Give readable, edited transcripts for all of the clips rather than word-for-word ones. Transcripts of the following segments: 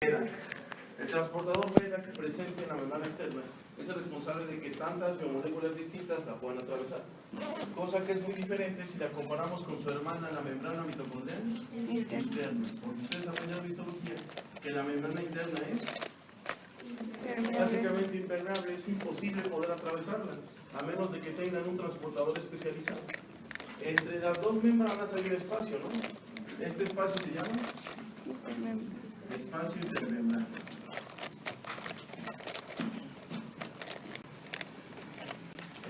El transportador beta que presente en la membrana externa es el responsable de que tantas biomoléculas distintas la puedan atravesar, cosa que es muy diferente si la comparamos con su hermana, la membrana mitocondrial interna, porque ustedes aprendieron histología que la membrana interna es básicamente impermeable, es imposible poder atravesarla, a menos de que tengan un transportador especializado. Entre las dos membranas hay un espacio, ¿no? Este espacio se llama espacio intermembrana.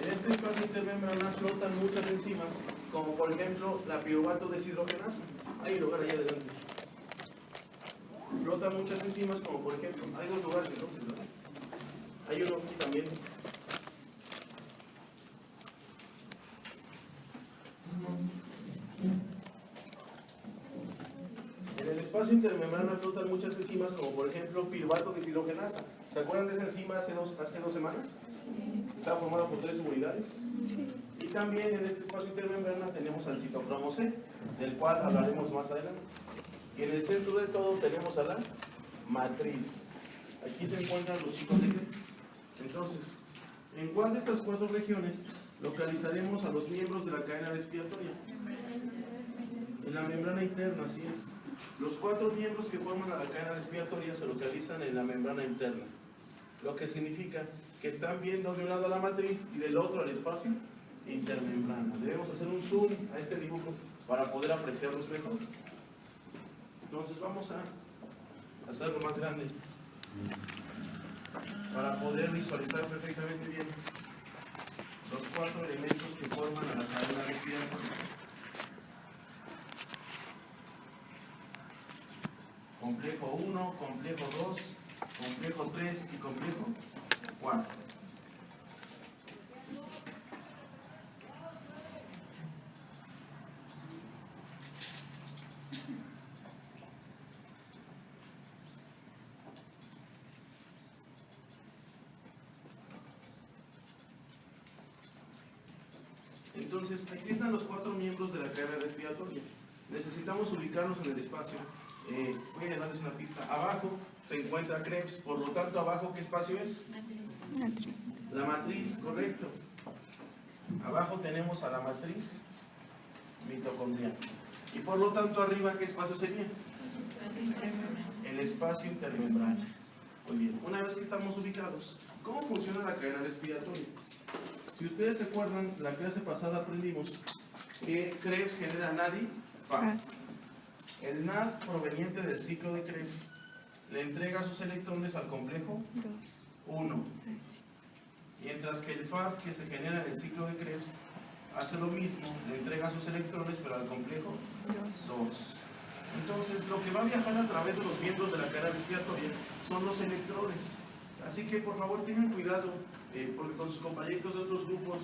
En este espacio intermembrana flotan muchas enzimas, como por ejemplo la piruvato deshidrogenasa. Hay un lugar allá adelante. Flotan muchas enzimas, como por ejemplo, hay dos lugares entonces, ¿verdad? Hay uno aquí también. En el espacio intermembrana flotan muchas enzimas, como por ejemplo piruvato deshidrogenasa. ¿Se acuerdan de esa enzima hace dos semanas? Está formada por 3 unidades. Y también en este espacio intermembrana tenemos al citocromo C, del cual hablaremos más adelante. Y en el centro de todo tenemos a la matriz. Aquí se encuentran los chicos de Krebs. Entonces, ¿en cuál de estas 4 regiones localizaremos a los miembros de la cadena respiratoria? En la membrana interna, así es. Los 4 miembros que forman a la cadena respiratoria se localizan en la membrana interna, lo que significa que están viendo de un lado a la matriz y del otro al espacio intermembrana. Debemos hacer un zoom a este dibujo para poder apreciarlos mejor. Entonces vamos a hacerlo más grande para poder visualizar perfectamente bien los 4 elementos que forman a la cadena respiratoria. Complejo 1, complejo 2, complejo 3 y complejo 4. Entonces, aquí están los 4 miembros de la cadena respiratoria. Necesitamos ubicarnos en el espacio. Voy a darles una pista. Abajo se encuentra Krebs, por lo tanto, abajo, ¿qué espacio es? Matriz. La matriz, correcto. Abajo tenemos a la matriz mitocondrial. Y por lo tanto, arriba, ¿qué espacio sería? El espacio intermembrana. Muy bien. Una vez que estamos ubicados, ¿cómo funciona la cadena respiratoria? Si ustedes se acuerdan, la clase pasada aprendimos que Krebs genera NAD y FAD. El NAD proveniente del ciclo de Krebs le entrega sus electrones al complejo 1, mientras que el FAD que se genera en el ciclo de Krebs hace lo mismo, le entrega sus electrones pero al complejo 2. Entonces lo que va a viajar a través de los miembros de la cadena respiratoria son los electrones. Así que por favor tengan cuidado, porque con sus compañeros de otros grupos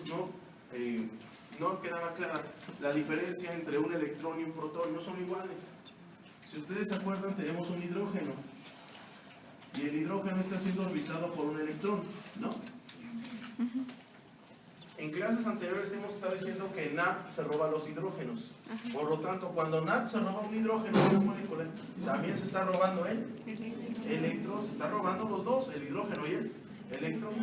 no quedaba clara la diferencia entre un electrón y un protón, no son iguales. Si ustedes se acuerdan, tenemos un hidrógeno, y el hidrógeno está siendo orbitado por un electrón, ¿no? En clases anteriores hemos estado diciendo que NAD se roba los hidrógenos. Por lo tanto, cuando NAD se roba un hidrógeno de una molécula, también se está robando el electrón, se está robando los dos, el hidrógeno y el electrón.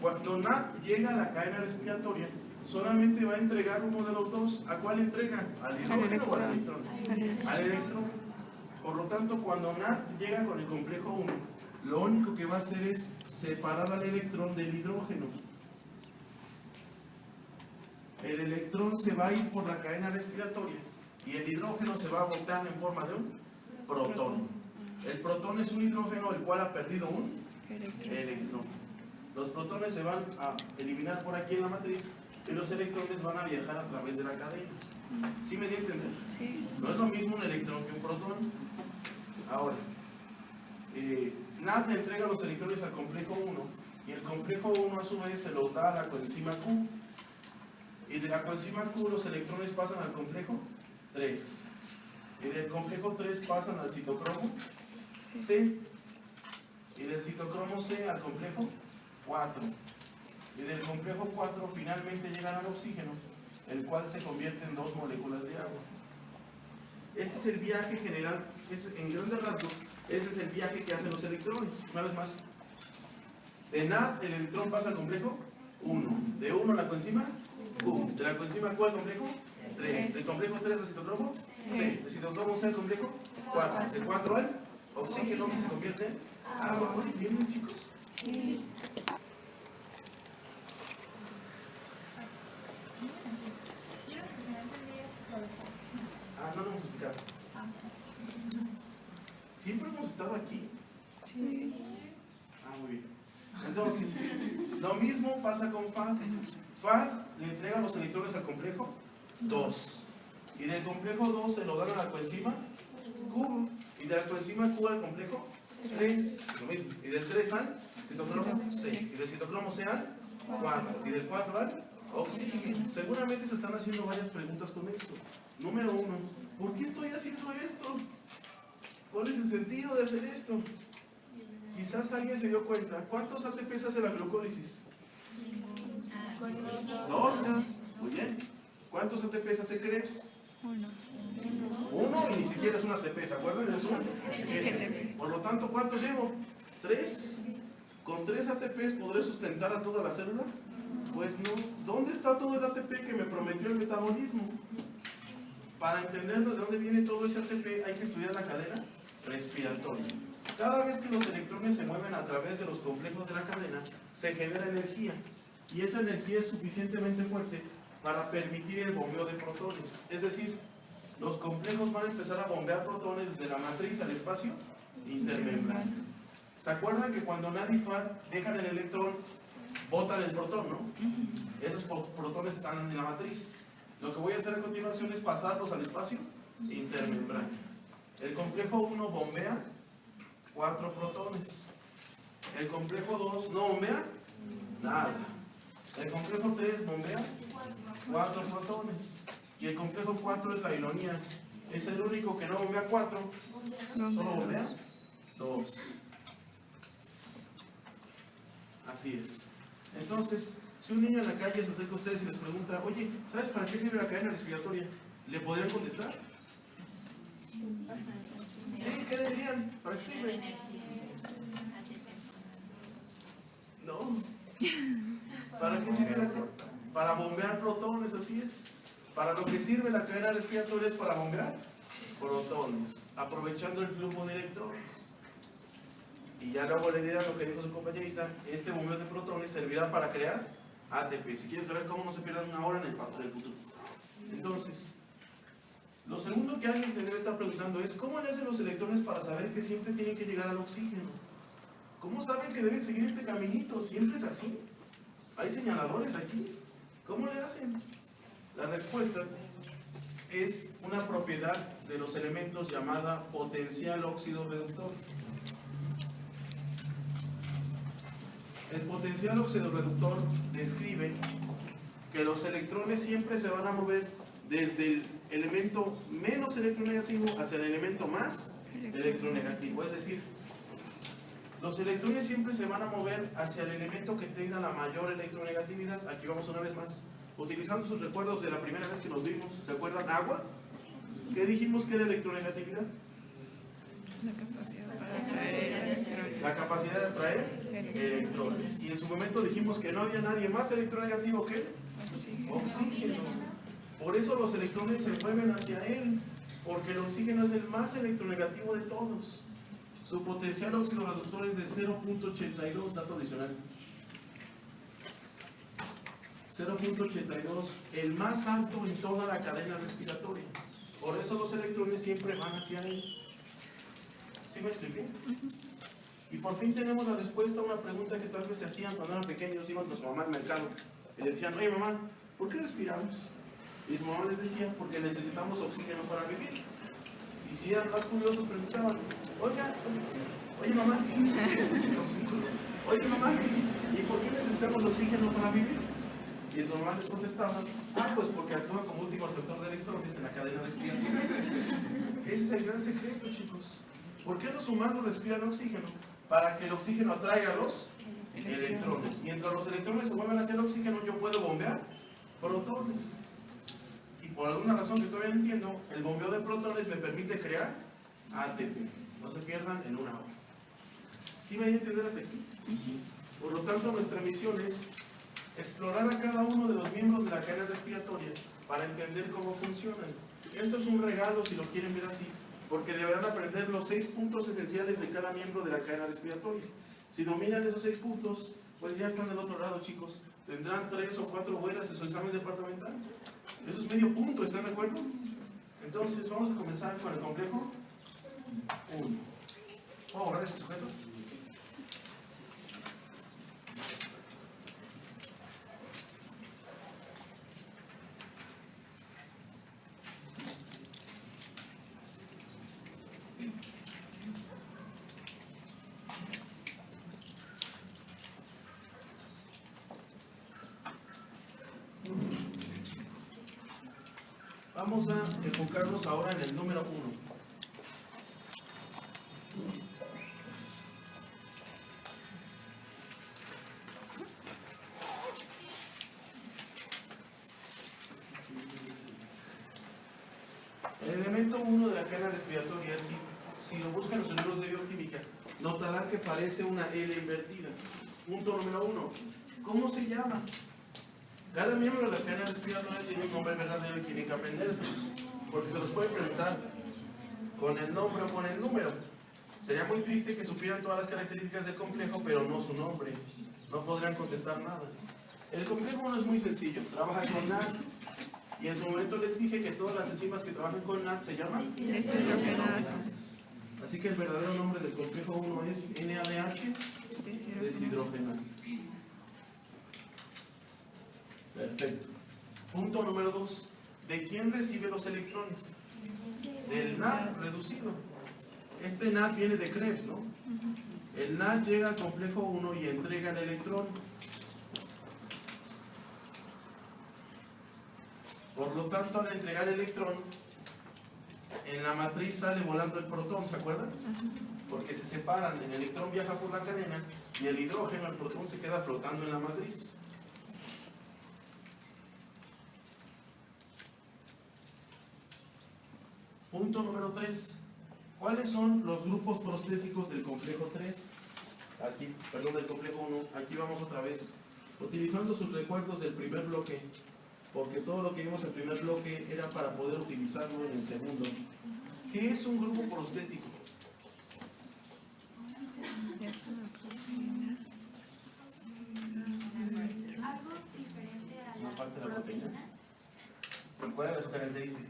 Cuando NAD llega a la cadena respiratoria, solamente va a entregar uno de los dos. ¿A cuál entrega? ¿Al hidrógeno o al electrón? Al electrón. Por lo tanto, cuando NAD llega con el complejo 1, lo único que va a hacer es separar al electrón del hidrógeno. El electrón se va a ir por la cadena respiratoria y el hidrógeno se va a botar en forma de un protón. El protón es un hidrógeno el cual ha perdido un electrón. Los protones se van a eliminar por aquí en la matriz y los electrones van a viajar a través de la cadena. ¿Sí me di a entender? Sí. No es lo mismo un electrón que un protón. Ahora, NAD le entrega los electrones al complejo 1 y el complejo 1 a su vez se los da a la coenzima Q. Y de la coenzima Q los electrones pasan al complejo 3. Y del complejo 3 pasan al citocromo C. Y del citocromo C al complejo 4. Y del complejo 4 finalmente llegan al oxígeno, el cual se convierte en 2 moléculas de agua. Este es el viaje general, es en grandes rasgos Ese es el viaje que hacen los electrones. Una vez más. De NAD, el electrón pasa al complejo 1. De 1 a la coenzima Q. De la coenzima Q al complejo 3. Del complejo 3 al citocromo C. Del citocromo C al complejo 4. De 4 al oxígeno, que se convierte en agua. ¿Bien, chicos? Sí. No lo hemos explicado. ¿Siempre hemos estado aquí? Sí. Muy bien. Entonces, lo mismo pasa con FAD. FAD le entrega los electrones al complejo 2. Y del complejo 2 se lo dan a la coenzima Q. Y de la coenzima Q al complejo 3. Lo mismo. Y del 3 al citocromo C. Y del citocromo C al 4. Y del 4 al oxígeno. Seguramente se están haciendo varias preguntas con esto. Número 1. ¿Por qué estoy haciendo esto? ¿Cuál es el sentido de hacer esto? Quizás alguien se dio cuenta. ¿Cuántos ATPs hace la glucólisis? 2. Muy bien. ¿Cuántos ATPs hace Krebs? 1 y ni siquiera es un ATP, ¿se acuerdan? Es un GTP. Por lo tanto, ¿cuántos llevo? 3. ¿Con 3 ATPs podré sustentar a toda la célula? Pues no. ¿Dónde está todo el ATP que me prometió el metabolismo? Para entender de dónde viene todo ese ATP hay que estudiar la cadena respiratoria. Cada vez que los electrones se mueven a través de los complejos de la cadena, se genera energía. Y esa energía es suficientemente fuerte para permitir el bombeo de protones. Es decir, los complejos van a empezar a bombear protones desde la matriz al espacio intermembrana. ¿Se acuerdan que cuando NAD y FAD dejan el electrón, botan el protón, no? Esos protones están en la matriz. Lo que voy a hacer a continuación es pasarlos al espacio intermembrana. El complejo 1 bombea 4 protones. El complejo 2 no bombea nada. El complejo 3 bombea 4 protones. Y el complejo 4 es la ironía. Es el único que no bombea 4, solo bombea 2. Así es. Entonces, si un niño en la calle se acerca a ustedes y les pregunta, oye, ¿sabes para qué sirve la cadena respiratoria? ¿Le podrían contestar? Sí, ¿qué le dirían? ¿Para qué sirve? No. ¿Para qué sirve la cadena? Para bombear protones, así es. Para lo que sirve la cadena respiratoria es para bombear protones, aprovechando el flujo de electrones. Y ya luego le dirán lo que dijo su compañerita, este bombeo de protones servirá para crear ATP. Si quieren saber cómo no se pierdan una hora en el futuro. Entonces, lo segundo que alguien se debe estar preguntando es, ¿cómo le hacen los electrones para saber que siempre tienen que llegar al oxígeno? ¿Cómo saben que deben seguir este caminito? ¿Siempre es así? ¿Hay señaladores aquí? ¿Cómo le hacen? La respuesta es una propiedad de los elementos llamada potencial óxido reductor. El potencial óxido reductor describe que los electrones siempre se van a mover desde el elemento menos electronegativo hacia el elemento más electronegativo. Es decir, los electrones siempre se van a mover hacia el elemento que tenga la mayor electronegatividad. Aquí vamos una vez más. Utilizando sus recuerdos de la primera vez que nos vimos, ¿se acuerdan? ¿Agua? ¿Qué dijimos que era electronegatividad? La capacidad de atraer electrones. Y en su momento dijimos que no había nadie más electronegativo que oxígeno. Por eso los electrones se mueven hacia él, porque el oxígeno es el más electronegativo de todos. Su potencial óxido reductor es de 0.82, dato adicional. 0.82, el más alto en toda la cadena respiratoria. Por eso los electrones siempre van hacia él. ¿Sí me expliqué? Y por fin tenemos la respuesta a una pregunta que tal vez se hacían cuando eran pequeños, iban con su mamá al mercado y le decían, oye mamá, ¿por qué respiramos? Y su mamá les decía, porque necesitamos oxígeno para vivir. Y si eran más curiosos preguntaban, oye mamá, ¿y por qué necesitamos oxígeno para vivir? Y su mamá les contestaba, pues porque actúa como último receptor de electrones en la cadena respiratoria. Ese es el gran secreto, chicos. ¿Por qué los humanos respiran oxígeno? Para que el oxígeno atraiga a los electrones. Mientras los electrones se mueven hacia el oxígeno, yo puedo bombear protones. Y por alguna razón que todavía no entiendo, el bombeo de protones me permite crear ATP. No se pierdan en una hora. ¿Sí me hay a entender hasta aquí? Por lo tanto, nuestra misión es explorar a cada uno de los miembros de la cadena respiratoria para entender cómo funcionan. Esto es un regalo, si lo quieren ver así, porque deberán aprender los 6 puntos esenciales de cada miembro de la cadena respiratoria. Si dominan esos 6 puntos, pues ya están del otro lado, chicos. Tendrán 3 o 4 buenas en su examen departamental. Eso es medio punto, ¿están de acuerdo? Entonces, vamos a comenzar con el complejo 1. ¿Puedo borrar este sujeto? Vamos a enfocarnos ahora en el número 1. El elemento 1 de la cadena respiratoria, si lo buscan los libros de bioquímica, notarán que parece una L invertida. Punto número 1. ¿Cómo se llama? Cada miembro de la cadena respiratoria tiene un nombre verdadero y tiene que aprendérselos, porque se los puede preguntar con el nombre o con el número. Sería muy triste que supieran todas las características del complejo, pero no su nombre. No podrían contestar nada. El complejo 1 es muy sencillo, trabaja con NAD, y en su momento les dije que todas las enzimas que trabajan con NAD se llaman deshidrogenasas. Así que el verdadero nombre del complejo 1 es NADH deshidrogenasa. Perfecto. Punto número 2. ¿De quién recibe los electrones? Del NAD reducido. Este NAD viene de Krebs, ¿no? El NAD llega al complejo 1 y entrega el electrón. Por lo tanto, al entregar el electrón, en la matriz sale volando el protón, ¿se acuerdan? Porque se separan, el electrón viaja por la cadena y el hidrógeno, el protón, se queda flotando en la matriz. Punto número 3. ¿Cuáles son los grupos prostéticos del complejo 3? Aquí, perdón, del complejo 1. Aquí vamos otra vez. Utilizando sus recuerdos del primer bloque, porque todo lo que vimos en el primer bloque era para poder utilizarlo en el segundo. ¿Qué es un grupo prostético? Es una proteína. Algo diferente a Una la parte de la proteína. proteína. ¿Cuál era su característica?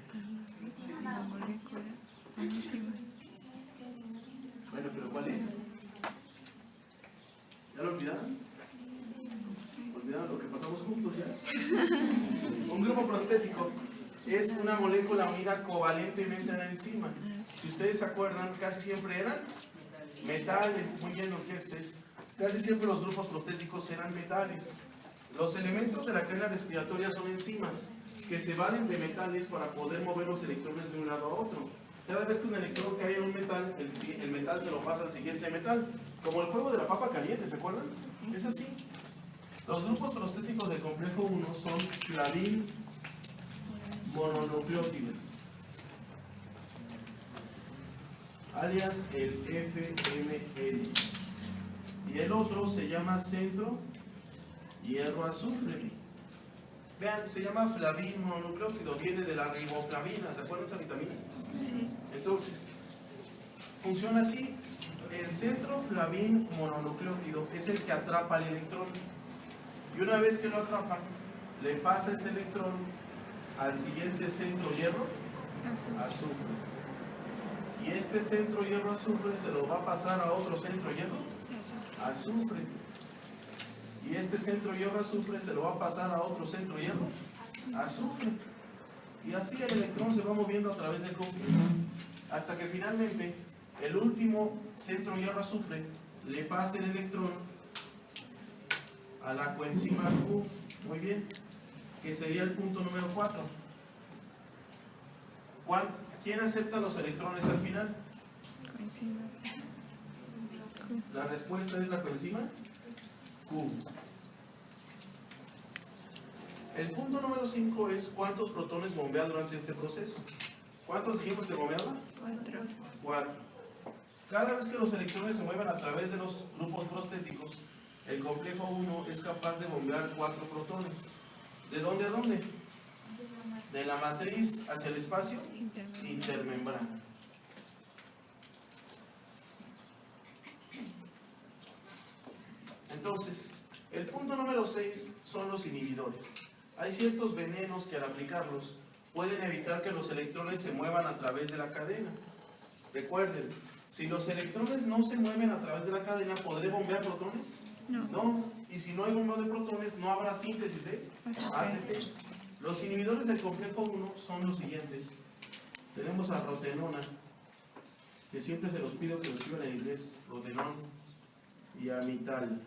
Una molécula, una enzima. Bueno, pero ¿cuál es? ¿Ya lo olvidaron? ¿Olvidaron lo que pasamos juntos ya? Un grupo prostético es una molécula unida covalentemente a la enzima. Si ustedes se acuerdan, casi siempre eran metales. Muy bien, ustedes. Casi siempre los grupos prostéticos eran metales. Los elementos de la cadena respiratoria son enzimas que se valen de metales para poder mover los electrones de un lado a otro. Cada vez que un electrón cae en un metal, el metal se lo pasa al siguiente metal. Como el juego de la papa caliente, ¿se acuerdan? Es así. Los grupos prostéticos del complejo 1 son flavin mononucleótido, alias el FML. Y el otro se llama centro hierro azufre. Vean, se llama flavin mononucleótido, viene de la riboflavina, ¿se acuerdan de esa vitamina? Sí. Entonces, funciona así. El centro flavin mononucleótido es el que atrapa el electrón. Y una vez que lo atrapa, le pasa ese electrón al siguiente centro hierro azufre. Y este centro hierro azufre se lo va a pasar a otro centro hierro azufre. Y este centro hierro azufre se lo va a pasar a otro centro hierro azufre. Y así el electrón se va moviendo a través del complejo, hasta que finalmente el último centro hierro azufre le pasa el electrón a la coenzima Q, muy bien, que sería el punto número 4. ¿Quién acepta los electrones al final? Coenzima. La respuesta es la coenzima Q. El punto número 5 es cuántos protones bombea durante este proceso. ¿Cuántos dijimos que bombeaba? 4. 4. Cada vez que los electrones se mueven a través de los grupos prostéticos, el complejo 1 es capaz de bombear 4 protones. ¿De dónde a dónde? De la matriz hacia el espacio intermembrana. Entonces, el punto número 6 son los inhibidores. Hay ciertos venenos que al aplicarlos pueden evitar que los electrones se muevan a través de la cadena. Recuerden, si los electrones no se mueven a través de la cadena, ¿podré bombear protones? No. Y si no hay bombeo de protones, no habrá síntesis de ATP. Los inhibidores del complejo 1 son los siguientes. Tenemos a rotenona, que siempre se los pido que lo escriban en inglés, rotenón, y amital.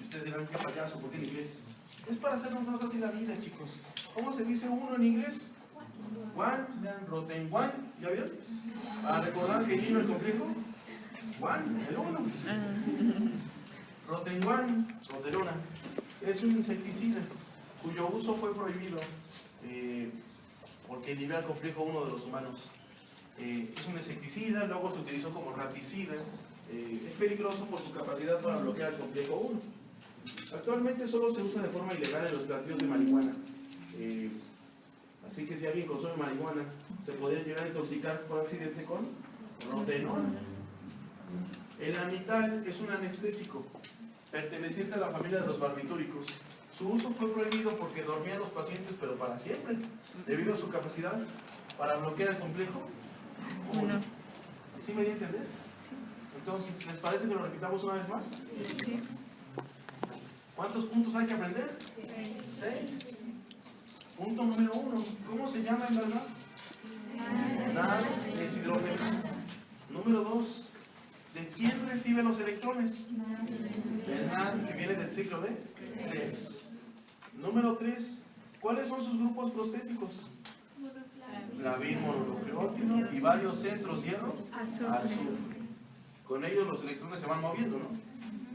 Ustedes dirán, qué payaso, ¿por qué en inglés? Es para hacernos más fácil la vida, chicos. ¿Cómo se dice uno en inglés? One, vean, roten one, ¿ya vieron? Para recordar que vino el complejo, one, el uno. Roten one, rotenona, es un insecticida cuyo uso fue prohibido porque libera el complejo 1 de los humanos. Es un insecticida, luego se utilizó como raticida. Es peligroso por su capacidad para bloquear el complejo 1. Actualmente solo se usa de forma ilegal en los plantíos de marihuana. Así que si alguien consume marihuana, se podría llegar a intoxicar por accidente con rotenona. El amital es un anestésico perteneciente a la familia de los barbitúricos. Su uso fue prohibido porque dormían los pacientes, pero para siempre, debido a su capacidad para bloquear el complejo 1. ¿Sí me di a entender? Sí. Entonces, ¿les parece que lo repitamos una vez más? Sí. ¿Cuántos puntos hay que aprender? 6. Punto número 1. ¿Cómo se llama en verdad? Deshidrogenasa. Número 2. ¿De quién recibe los electrones? Del NAD, que viene del ciclo de 3. Número 3. ¿Cuáles son sus grupos prostéticos? Flavin, mononucleótido y varios centros hierro, azufre. Con ellos los electrones se van moviendo, ¿no?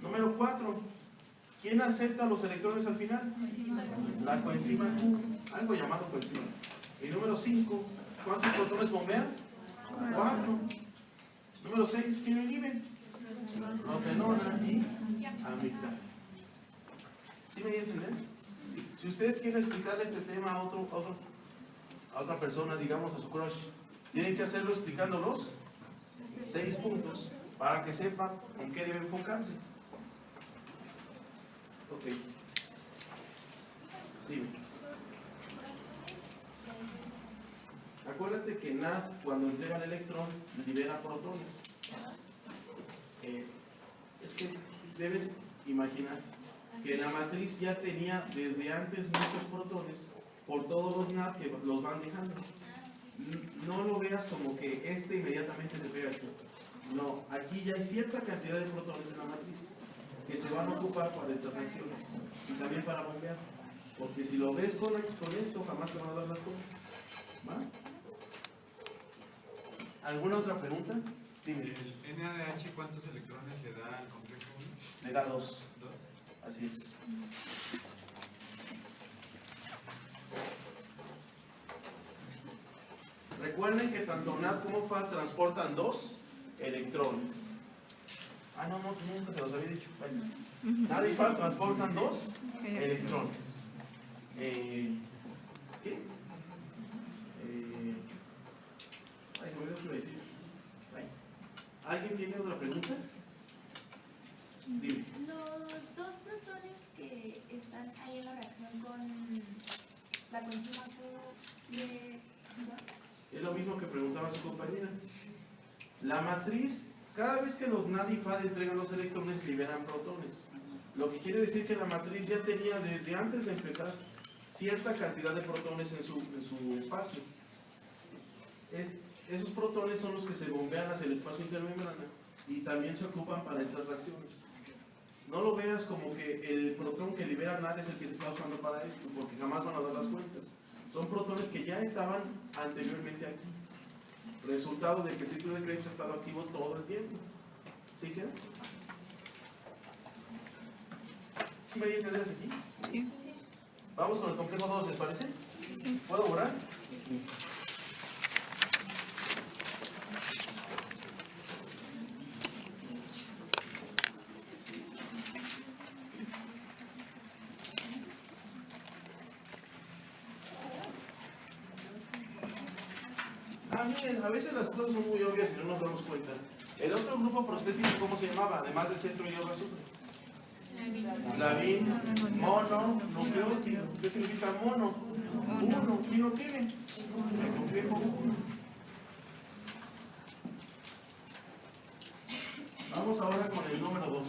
Número 4. ¿Quién acepta los electrones al final? La coenzima Q, algo llamado coenzima. Y número 5. ¿Cuántos protones bombea? 4. Número 6. ¿Quién inhibe? Rotenona y amital. ¿Sí me di a entender? Si ustedes quieren explicarle este tema a otra persona, digamos a su crush, tienen que hacerlo explicando los 6 puntos para que sepa en qué debe enfocarse. Ok. Dime. Acuérdate que NAD, cuando entrega el electrón, libera protones. Es que debes imaginar que la matriz ya tenía desde antes muchos protones por todos los NAD que los van dejando. No lo veas como que inmediatamente se pega aquí. No, aquí ya hay cierta cantidad de protones en la matriz que se van a ocupar para estas reacciones y también para bombear, porque si lo ves con esto jamás te van a dar las cosas. ¿Va? ¿Alguna otra pregunta? Dime. ¿El NADH cuántos electrones le da al complejo 1? Le da 2. 2. Así es. Recuerden que tanto NAD como FAD transportan 2 electrones. No, nunca se los había dicho. NAD y FAD transportan 2 electrones. ¿Qué? Se me olvidó qué iba a decir. ¿Alguien tiene otra pregunta? Dime. Los 2 protones que están ahí en la reacción con la coenzima Q Es lo mismo que preguntaba su compañera. La matriz, cada vez que los NAD y FAD entregan los electrones, liberan protones. Lo que quiere decir que la matriz ya tenía desde antes de empezar cierta cantidad de protones en su espacio. Esos protones son los que se bombean hacia el espacio intermembrana y también se ocupan para estas reacciones. No lo veas como que el protón que libera NAD es el que se está usando para esto, porque jamás van a dar las cuentas. Son protones que ya estaban anteriormente aquí. Resultado de que el ciclo de Krebs ha estado activo todo el tiempo. ¿Sí queda? ¿Sí me di a entender hasta aquí? Sí. Vamos con el complejo 2, ¿les parece? Sí. ¿Puedo borrar? miren, a veces las cosas son muy obvias y no nos damos cuenta. El otro grupo prostético, ¿cómo se llamaba? Además de centro hierro azufre. Lavín, mono, nucleótido. ¿Qué significa mono? Uno. ¿Quién lo tiene? El complejo 1. Vamos ahora con el número 2.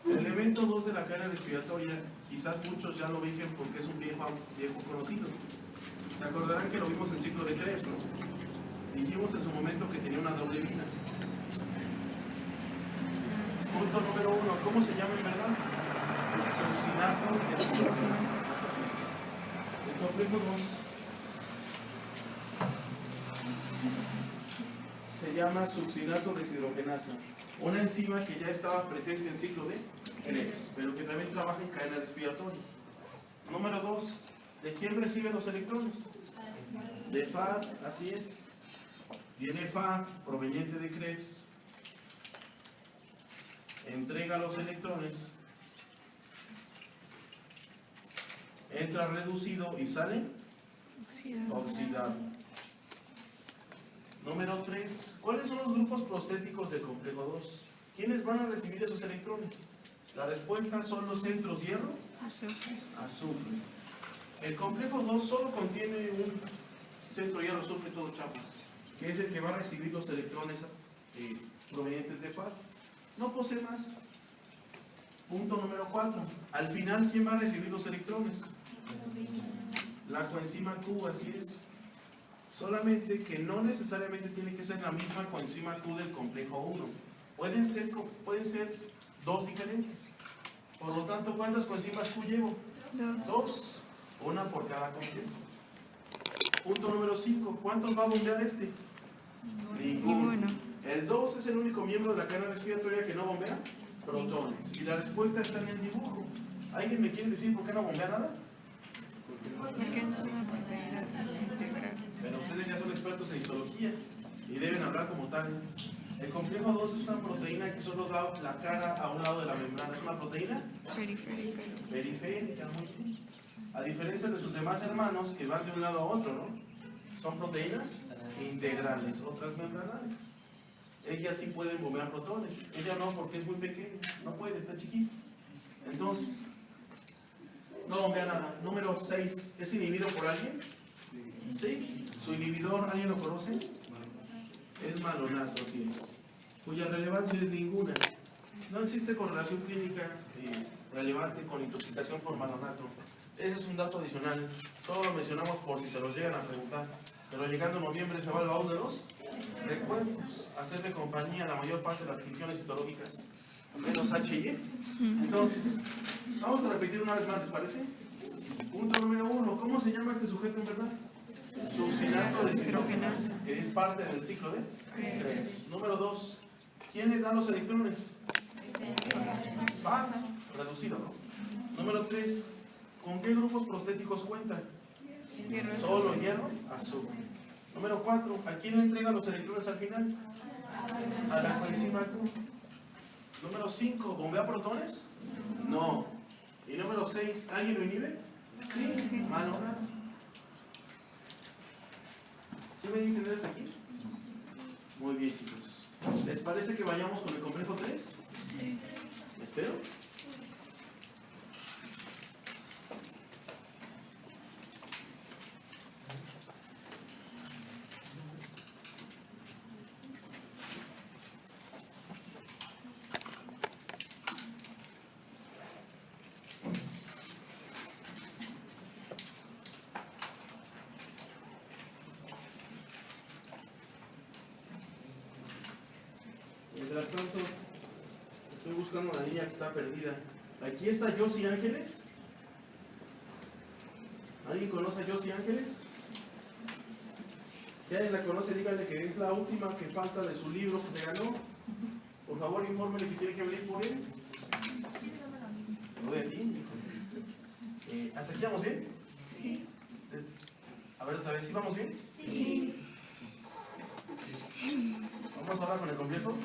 El elemento 2 de la cadena respiratoria, quizás muchos ya lo ubiquen porque es un viejo conocido. Se acordarán que lo vimos en ciclo de Krebs, ¿no? Dijimos en su momento que tenía una doble vida. Punto número 1, ¿cómo se llama en verdad? Succinato deshidrogenasa. El complejo 2 se llama succinato deshidrogenasa, una enzima que ya estaba presente en el ciclo de Krebs, pero que también trabaja en cadena respiratoria. Número 2, ¿de quién recibe los electrones? De FAD, así es. Viene FAD, proveniente de Krebs, entrega los electrones, entra reducido y sale oxidado. Número 3, ¿cuáles son los grupos prostéticos del complejo 2? ¿Quiénes van a recibir esos electrones? La respuesta son los centros hierro, azufre. El complejo 2 solo contiene un centro hierro, azufre, todo chafa, que es el que va a recibir los electrones provenientes de FAD. No posee más. Punto número 4. Al final, ¿quién va a recibir los electrones? La coenzima Q, así es. Solamente que no necesariamente tiene que ser la misma coenzima Q del complejo 1. Pueden ser dos diferentes. Por lo tanto, ¿cuántas coenzimas Q llevo? Dos. Una por cada complejo. Punto número 5. ¿Cuántos va a bombear este? Ninguno. El 2 es el único miembro de la cadena respiratoria que no bombea protones. Y la respuesta está en el dibujo. ¿Alguien me quiere decir por qué no bombea nada? Porque no es una proteína integral. Pero ustedes ya son expertos en histología y deben hablar como tal. El complejo 2 es una proteína que solo da la cara a un lado de la membrana. ¿Es una proteína? Periférica. Periférica, muy bien. A diferencia de sus demás hermanos que van de un lado a otro, ¿no? Son proteínas integrales, otras membranales. Ellas sí pueden bombear protones. Ella no, porque es muy pequeña. No puede, está chiquita. Entonces, no bombea nada. Número 6. ¿Es inhibido por alguien? Sí. ¿Su inhibidor alguien lo conoce? Es malonato, así es. Cuya relevancia es ninguna. No existe correlación clínica relevante con intoxicación por malonato. Ese es un dato adicional. Todo lo mencionamos por si se los llegan a preguntar. Pero llegando noviembre se va el baúl de los recuerdos. Hacerle compañía a la mayor parte de las funciones histológicas, menos H&E. Entonces, vamos a repetir una vez más, ¿les parece? Punto número 1. ¿Cómo se llama este sujeto en verdad? Succinato deshidrogenasa, que es parte del ciclo de Krebs. Número 2. ¿Quién le da los electrones? FAD, reducido, ¿no? Número 3. ¿Con qué grupos prostéticos cuenta? Solo hierro, azufre. Número 4. ¿A quién le entrega los electrones al final? A la coenzima Q. Número 5. ¿Bombea protones? No. Y número 6. ¿Alguien lo inhibe? Sí. Mano. ¿Sí me entiendes aquí? Muy bien, chicos. ¿Les parece que vayamos con el complejo 3? Sí. Espero. Mientras tanto, estoy buscando a la niña que está perdida. Aquí está Josie Ángeles. ¿Alguien conoce a Josie Ángeles? Si alguien la conoce, díganle que es la última que falta de su libro que se ganó. Por favor, infórmenle que tiene que venir por él. No de ti. ¿Hasta aquí vamos bien? Sí. A ver otra vez, ¿sí vamos bien? Sí. Vamos ahora con el complejo.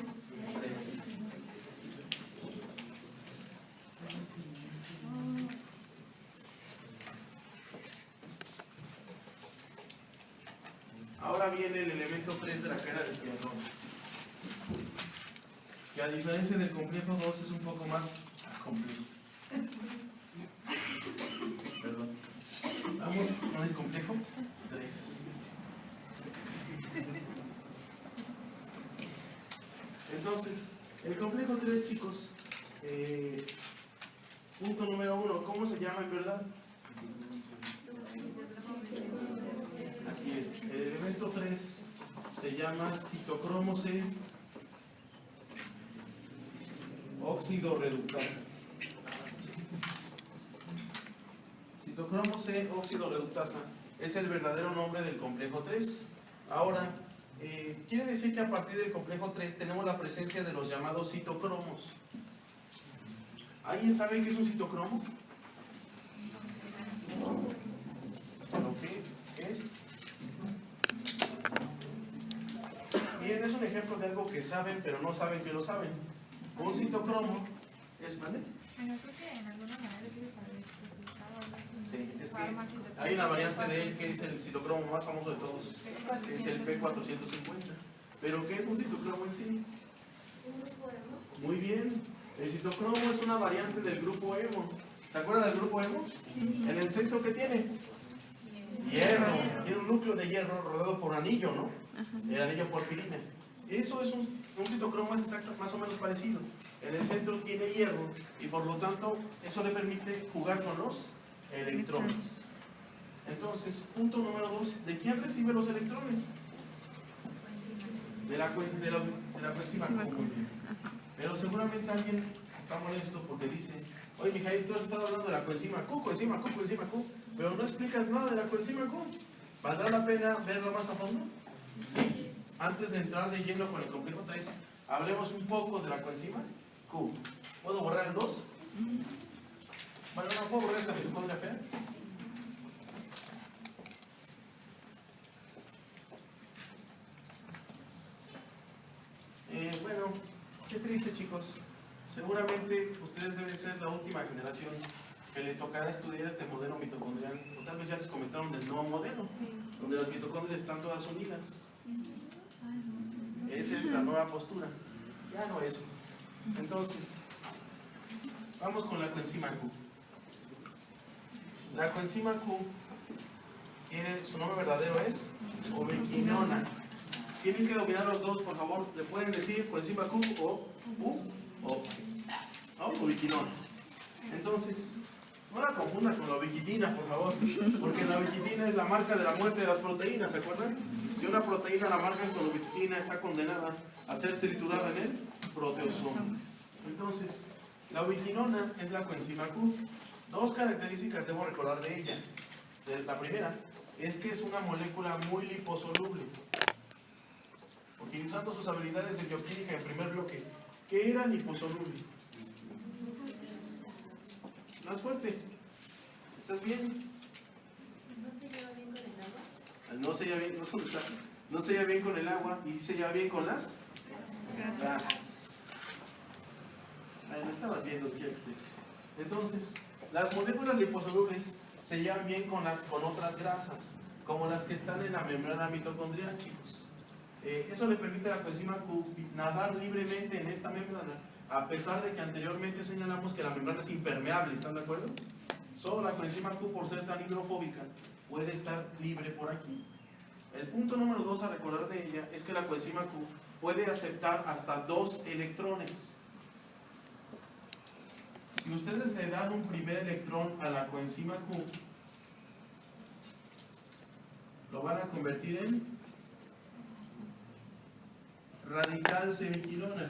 Ahora viene el hierro. Que a diferencia del complejo 2 es un poco más complejo. Perdón. Vamos con el complejo 3. Entonces, el complejo 3, chicos, punto número 1, ¿cómo se llama en verdad? Así es, el elemento 3 se llama citocromo C óxido reductasa. Citocromo C óxido reductasa es el verdadero nombre del complejo 3. Ahora, quiere decir que a partir del complejo 3 tenemos la presencia de los llamados citocromos. ¿Alguien sabe qué es un citocromo? ¿Lo que es? Bien, es un ejemplo de algo que saben, pero no saben que lo saben. Un citocromo es... ¿vale? Bueno, creo que en alguna manera tiene para el resultado. Sí, es que hay una variante de él que es el citocromo más famoso de todos, que es el P450. ¿Pero qué es un citocromo en sí? Muy bien, el citocromo es una variante del grupo hemo. ¿Se acuerdan del grupo hemo? En el centro, ¿qué tiene? Hierro. Tiene un núcleo de hierro rodeado por anillo, ¿no? El anillo porfirina. Eso es un citocromo, es exacto, más o menos parecido. En el centro tiene hierro y por lo tanto eso le permite jugar con los electrones. Entonces, punto número 2, ¿de quién recibe los electrones? De la coenzima Q. Muy bien. Pero seguramente alguien está molesto porque dice, oye Mijail, tú has estado hablando de la coenzima Q, pero no explicas nada de la coenzima Q. ¿Valdrá la pena verlo más a fondo? Sí. Antes de entrar de lleno con el complejo 3, hablemos un poco de la coenzima Q. ¿Puedo borrar el 2? Bueno, no puedo borrar esta mitocondria fea. Bueno, qué triste, chicos. Seguramente ustedes deben ser la última generación que le tocará estudiar este modelo mitocondrial. O tal vez ya les comentaron del nuevo modelo, donde las mitocondrias están todas unidas. Esa es la nueva postura. Ya no eso. Entonces, vamos con la coenzima Q. La coenzima Q su nombre verdadero es ubiquinona. Tienen que dominar los dos, por favor. Le pueden decir coenzima Q o ubiquinona. Entonces, no la confundan con la ubiquitina, por favor, porque la ubiquitina es la marca de la muerte de las proteínas, ¿se acuerdan? Si una proteína la marcan con ubiquitina, está condenada a ser triturada en el proteosoma. Entonces, la ubiquinona es la coenzima Q. Dos características debo recordar de ella. La primera es que es una molécula muy liposoluble. Utilizando sus habilidades de bioquímica en primer bloque, ¿qué era liposoluble? Más fuerte. ¿Estás bien? ¿No se lleva bien con el agua? No se lleva bien, no se lleva bien con el agua y se lleva bien con las grasas. Ahí lo estabas viendo, entonces, las moléculas liposolubles se llevan bien con otras grasas, como las que están en la membrana mitocondrial, chicos. Eso le permite a la coenzima Q nadar libremente en esta membrana, a pesar de que anteriormente señalamos que la membrana es impermeable, ¿están de acuerdo? Solo la coenzima Q, por ser tan hidrofóbica, puede estar libre por aquí. El punto número 2 a recordar de ella es que la coenzima Q puede aceptar hasta 2 electrones. Si ustedes le dan un primer electrón a la coenzima Q, lo van a convertir en radical semiquinona.